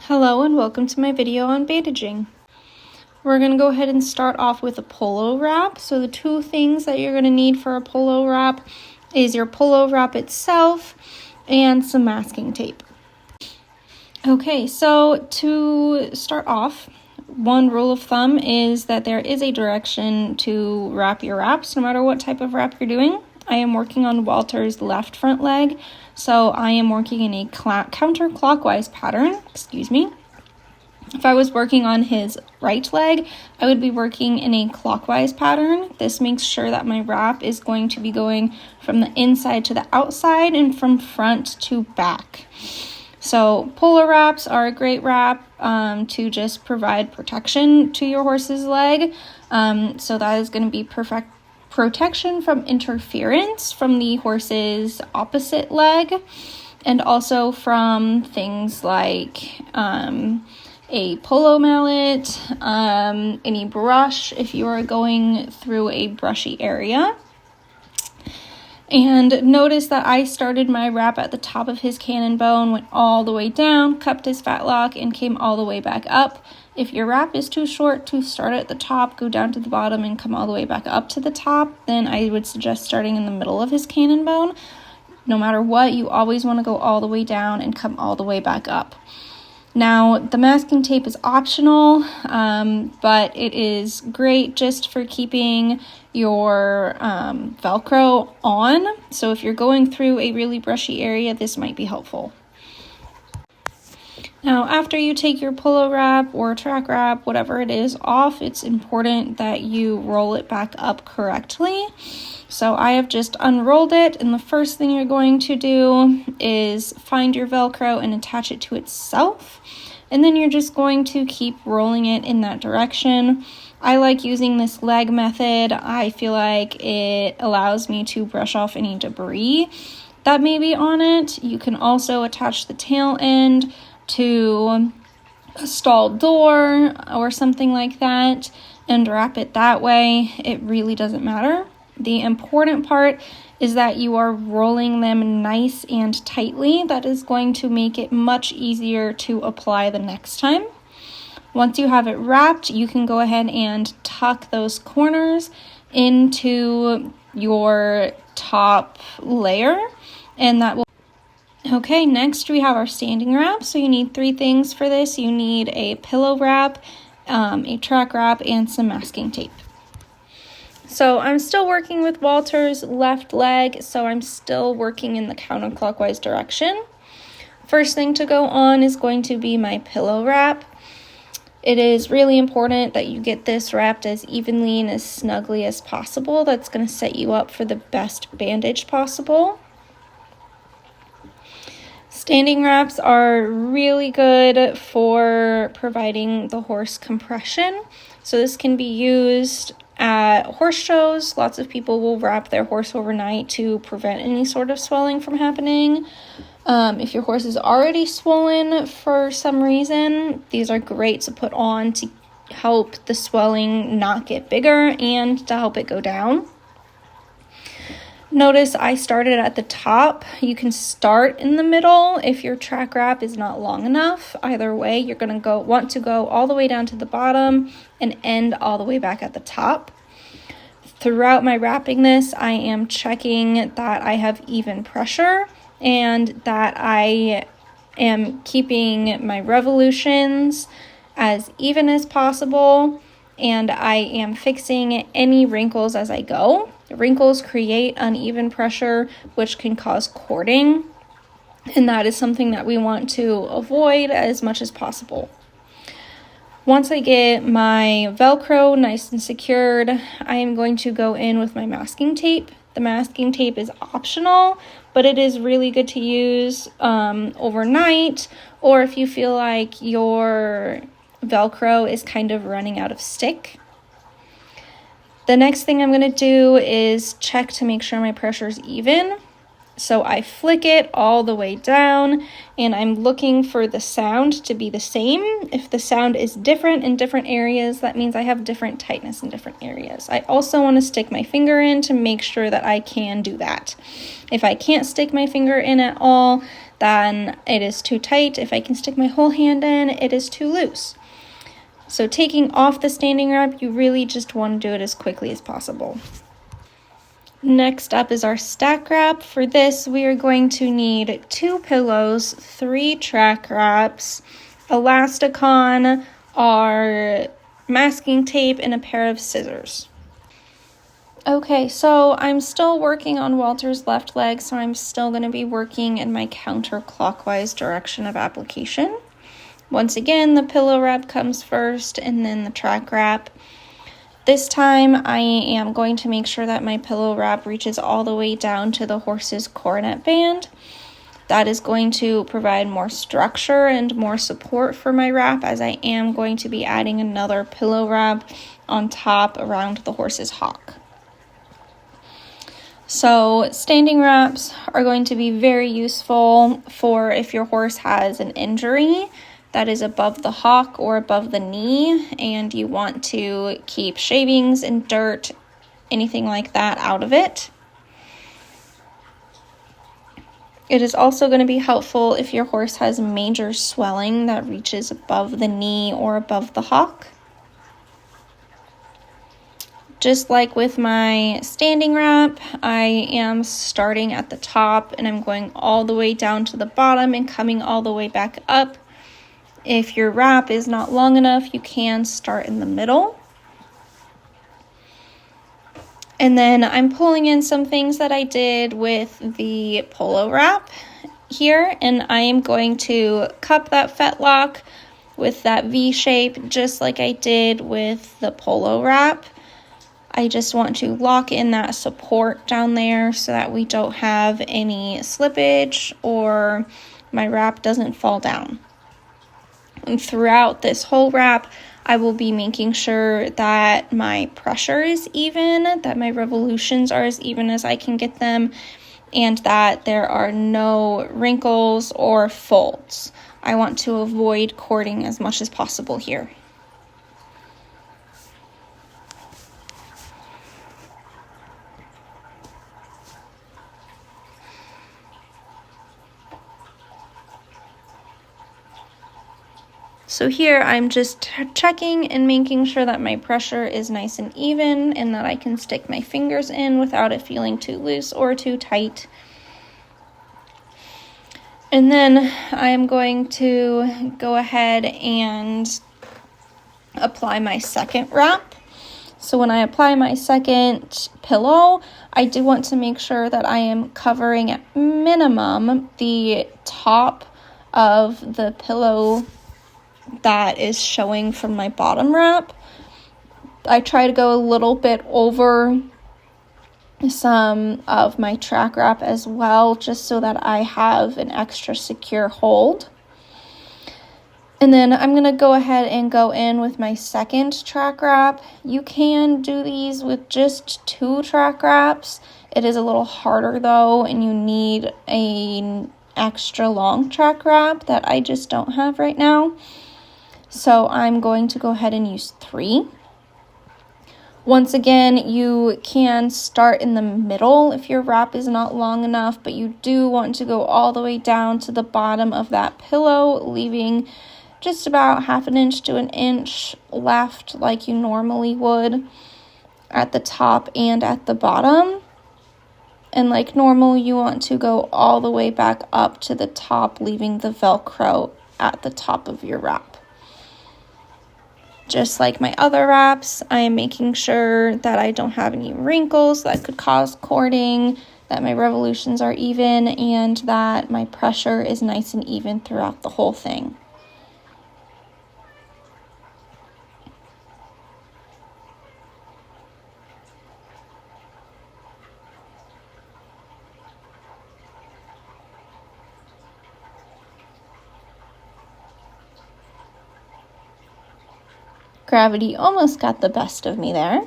Hello and welcome to my video on bandaging. We're going to go ahead and start off with a polo wrap. So the two things that you're going to need for a polo wrap is your polo wrap itself and some masking tape. Okay, so to start off, one rule of thumb is that there is a direction to wrap your wraps no matter what type of wrap you're doing. I am working on Walter's left front leg, so I am working in a counterclockwise pattern, If I was working on his right leg, I would be working in a clockwise pattern. This makes sure that my wrap is going to be going from the inside to the outside and from front to back. So polo wraps are a great wrap to just provide protection to your horse's leg. So that is going to be perfect protection from interference from the horse's opposite leg, and also from things like a polo mallet, any brush if you are going through a brushy area. And notice that I started my wrap at the top of his cannon bone, went all the way down, cupped his fetlock, and came all the way back up. If your wrap is too short to start at the top, go down to the bottom, and come all the way back up to the top, then I would suggest starting in the middle of his cannon bone. No matter what, you always want to go all the way down and come all the way back up. Now, the masking tape is optional, but it is great just for keeping your Velcro on. So if you're going through a really brushy area, this might be helpful. Now, after you take your polo wrap or track wrap, whatever it is, off, it's important that you roll it back up correctly. So I have just unrolled it, and the first thing you're going to do is find your Velcro and attach it to itself. And then you're just going to keep rolling it in that direction. I like using this leg method. I feel like it allows me to brush off any debris that may be on it. You can also attach the tail end to a stall door or something like that and wrap it that way. It really doesn't matter. The important part is that you are rolling them nice and tightly. That is going to make it much easier to apply the next time. Once you have it wrapped, you can go ahead and tuck those corners into your top layer, and that will. Okay, next we have our standing wrap. So you need three things for this. You need a pillow wrap, a track wrap, and some masking tape. So I'm still working with Walter's left leg, so I'm still working in the counterclockwise direction. First thing to go on is going to be my pillow wrap. It is really important that you get this wrapped as evenly and as snugly as possible. That's going to set you up for the best bandage possible. Standing wraps are really good for providing the horse compression. So this can be used at horse shows. Lots of people will wrap their horse overnight to prevent any sort of swelling from happening. If your horse is already swollen for some reason, these are great to put on to help the swelling not get bigger and to help it go down. Notice I started at the top. You can start in the middle if your track wrap is not long enough. Either way, you're going to want to go all the way down to the bottom and end all the way back at the top. Throughout my wrapping this, I am checking that I have even pressure and that I am keeping my revolutions as even as possible, and I am fixing any wrinkles as I go. Wrinkles create uneven pressure, which can cause cording, and that is something that we want to avoid as much as possible. Once I get my Velcro nice and secured, I am going to go in with my masking tape. The masking tape is optional, but it is really good to use overnight, or if you feel like your Velcro is kind of running out of stick. The next thing I'm going to do is check to make sure my pressure is even. So I flick it all the way down, and I'm looking for the sound to be the same. If the sound is different in different areas, that means I have different tightness in different areas. I also want to stick my finger in to make sure that I can do that. If I can't stick my finger in at all, then it is too tight. If I can stick my whole hand in, it is too loose. So taking off the standing wrap, you really just want to do it as quickly as possible. Next up is our stack wrap. For this, we are going to need 2 pillows, 3 track wraps, elasticon, our masking tape, and a pair of scissors. Okay, so I'm still working on Walter's left leg, so I'm still going to be working in my counterclockwise direction of application. Once again, the pillow wrap comes first and then the track wrap. This time I am going to make sure that my pillow wrap reaches all the way down to the horse's coronet band. That is going to provide more structure and more support for my wrap, as I am going to be adding another pillow wrap on top around the horse's hock. So standing wraps are going to be very useful for if your horse has an injury that is above the hock or above the knee, and you want to keep shavings and dirt, anything like that, out of it. It is also going to be helpful if your horse has major swelling that reaches above the knee or above the hock. Just like with my standing wrap, I am starting at the top and I'm going all the way down to the bottom and coming all the way back up. If your wrap is not long enough, you can start in the middle. And then I'm pulling in some things that I did with the polo wrap here, and I am going to cup that fetlock with that V shape just like I did with the polo wrap. I just want to lock in that support down there so that we don't have any slippage or my wrap doesn't fall down. And throughout this whole wrap, I will be making sure that my pressure is even, that my revolutions are as even as I can get them, and that there are no wrinkles or folds. I want to avoid cording as much as possible here. So here I'm just checking and making sure that my pressure is nice and even and that I can stick my fingers in without it feeling too loose or too tight. And then I'm going to go ahead and apply my second wrap. So when I apply my second pillow, I do want to make sure that I am covering at minimum the top of the pillow that is showing from my bottom wrap. I try to go a little bit over some of my track wrap as well, just so that I have an extra secure hold. And then I'm going to go ahead and go in with my second track wrap. You can do these with just 2 track wraps. It is a little harder though, and you need an extra long track wrap that I just don't have right now. So I'm going to go ahead and use 3. Once again, you can start in the middle if your wrap is not long enough, but you do want to go all the way down to the bottom of that pillow, leaving just about 1/2 inch to 1 inch left like you normally would at the top and at the bottom. And like normal, you want to go all the way back up to the top, leaving the Velcro at the top of your wrap. Just like my other wraps, I am making sure that I don't have any wrinkles that could cause cording, that my revolutions are even, and that my pressure is nice and even throughout the whole thing. Gravity almost got the best of me there.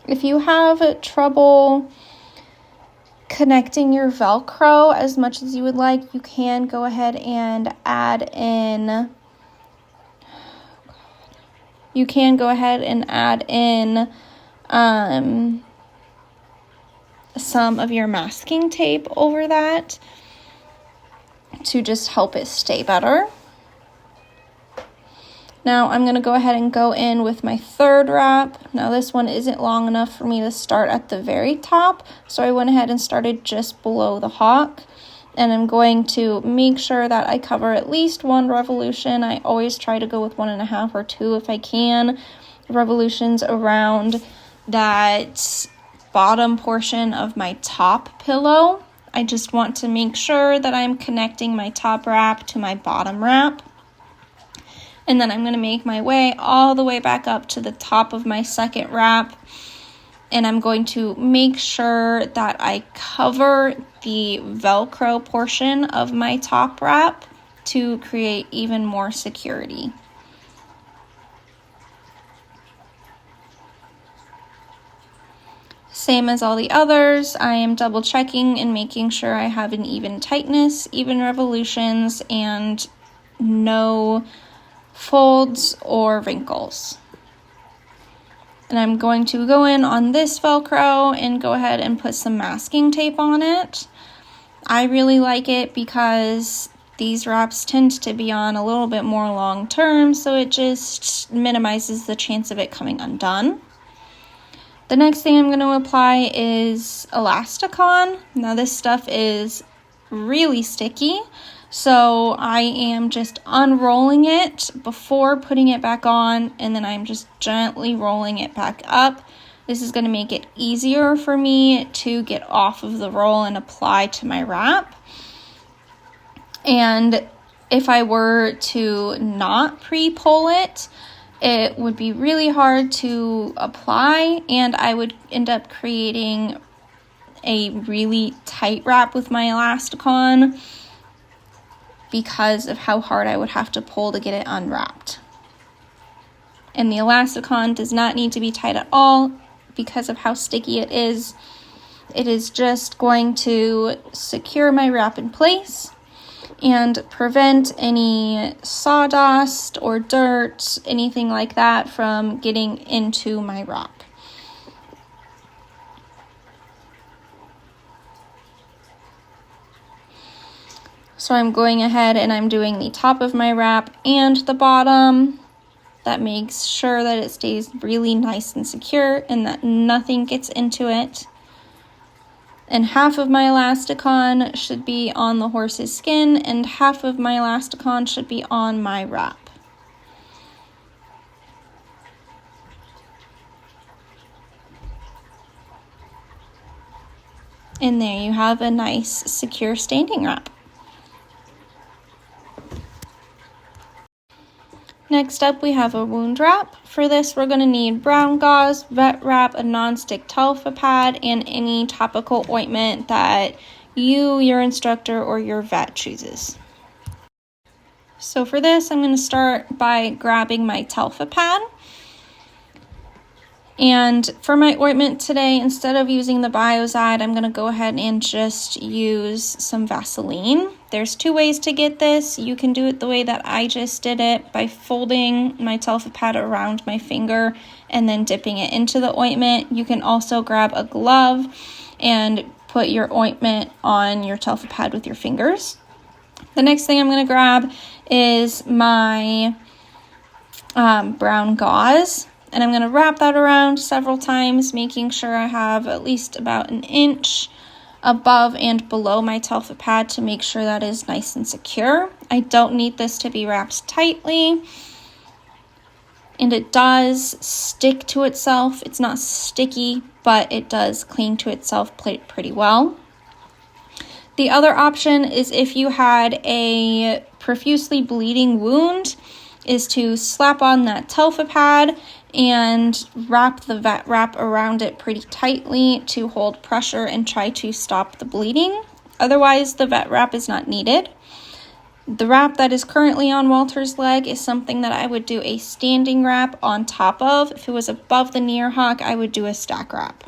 If you have trouble connecting your Velcro as much as you would like, you can go ahead and add in some of your masking tape over that to just help it stay better. Now I'm going to go ahead and go in with my third wrap. Now this one isn't long enough for me to start at the very top, so I went ahead and started just below the hock. And I'm going to make sure that I cover at least 1 revolution. I always try to go with 1.5 or 2 if I can. Revolutions around that bottom portion of my top pillow. I just want to make sure that I'm connecting my top wrap to my bottom wrap. And then I'm going to make my way all the way back up to the top of my second wrap. And I'm going to make sure that I cover the Velcro portion of my top wrap to create even more security. Same as all the others, I am double checking and making sure I have an even tightness, even revolutions, and no folds or wrinkles. And I'm going to go in on this Velcro and go ahead and put some masking tape on it. I really like it because these wraps tend to be on a little bit more long term, so it just minimizes the chance of it coming undone. The next thing I'm going to apply is Elasticon. Now this stuff is really sticky, so I am just unrolling it before putting it back on, and then I'm just gently rolling it back up. This is going to make it easier for me to get off of the roll and apply to my wrap. And if I were to not pre-pull it, it would be really hard to apply, and I would end up creating a really tight wrap with my Elasticon because of how hard I would have to pull to get it unwrapped. And the Elasticon does not need to be tight at all because of how sticky it is. It is just going to secure my wrap in place and prevent any sawdust or dirt, anything like that, from getting into my wrap. So I'm going ahead and I'm doing the top of my wrap and the bottom. That makes sure that it stays really nice and secure and that nothing gets into it. And half of my Elasticon should be on the horse's skin, and half of my Elasticon should be on my wrap. And there you have a nice, secure standing wrap. Next up, we have a wound wrap. For this, we're going to need brown gauze, vet wrap, a non-stick telfa pad, and any topical ointment that you, your instructor, or your vet chooses. So for this, I'm going to start by grabbing my telfa pad. And for my ointment today, instead of using the Biozide, I'm going to go ahead and just use some Vaseline. There's 2 ways to get this. You can do it the way that I just did it by folding my telfa pad around my finger and then dipping it into the ointment. You can also grab a glove and put your ointment on your telfa pad with your fingers. The next thing I'm going to grab is my brown gauze. And I'm going to wrap that around several times, making sure I have at least about 1 inch above and below my telfa pad to make sure that is nice and secure. I don't need this to be wrapped tightly, and it does stick to itself. It's not sticky, but it does cling to itself pretty well. The other option is if you had a profusely bleeding wound, is to slap on that telfa pad and wrap the vet wrap around it pretty tightly to hold pressure and try to stop the bleeding. Otherwise, the vet wrap is not needed. The wrap that is currently on Walter's leg is something that I would do a standing wrap on top of. If it was above the near hock, I would do a stack wrap.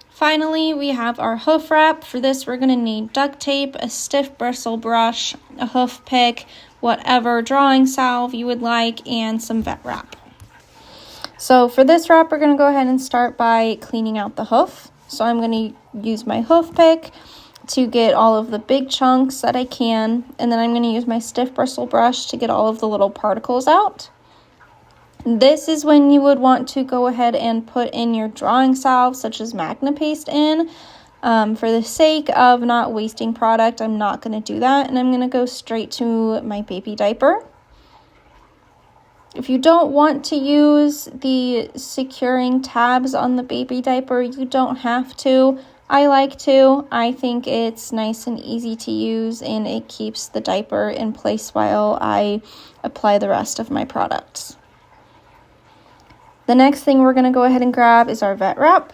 Finally, we have our hoof wrap. For this, we're going to need duct tape, a stiff bristle brush, a hoof pick, whatever drawing salve you would like, and some vet wrap. So for this wrap, we're going to go ahead and start by cleaning out the hoof. So I'm going to use my hoof pick to get all of the big chunks that I can, and then I'm going to use my stiff bristle brush to get all of the little particles out. This is when you would want to go ahead and put in your drawing salve, such as Magna Paste in. For the sake of not wasting product, I'm not going to do that, and I'm going to go straight to my baby diaper. If you don't want to use the securing tabs on the baby diaper, you don't have to. I like to. I think it's nice and easy to use, and it keeps the diaper in place while I apply the rest of my products. The next thing we're going to go ahead and grab is our vet wrap,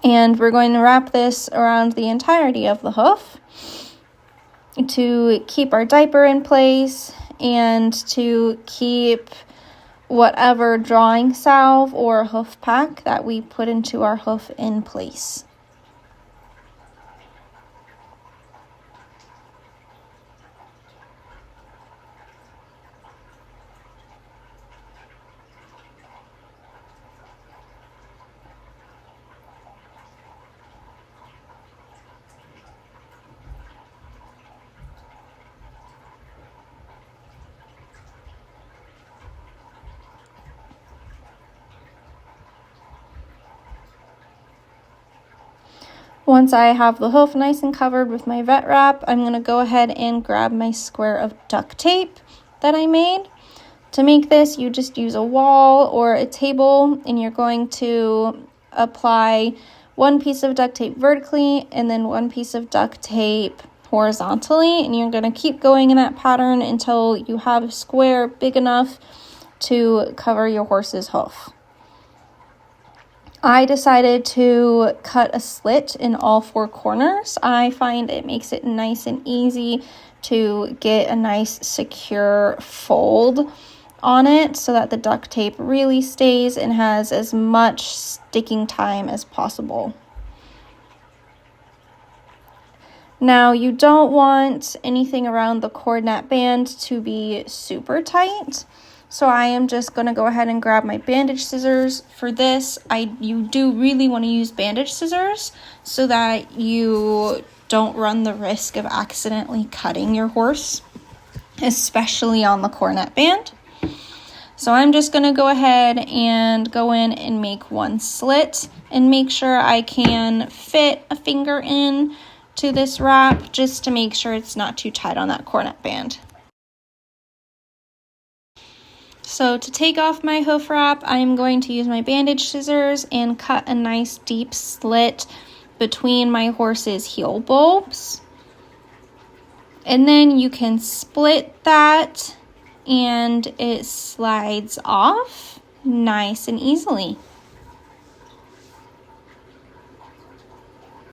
and we're going to wrap this around the entirety of the hoof to keep our diaper in place and to keep whatever drawing salve or hoof pack that we put into our hoof in place. Once I have the hoof nice and covered with my vet wrap, I'm going to go ahead and grab my square of duct tape that I made. To make this, you just use a wall or a table, and you're going to apply one piece of duct tape vertically and then one piece of duct tape horizontally, and you're going to keep going in that pattern until you have a square big enough to cover your horse's hoof. I decided to cut a slit in all four corners. I find it makes it nice and easy to get a nice secure fold on it so that the duct tape really stays and has as much sticking time as possible. Now, you don't want anything around the cord nap band to be super tight. So I am just going to go ahead and grab my bandage scissors. For this, you do really want to use bandage scissors so that you don't run the risk of accidentally cutting your horse, especially on the cornet band. So I'm just going to go ahead and go in and make one slit and make sure I can fit a finger in to this wrap just to make sure it's not too tight on that cornet band. So to take off my hoof wrap, I am going to use my bandage scissors and cut a nice deep slit between my horse's heel bulbs. And then you can split that and it slides off nice and easily.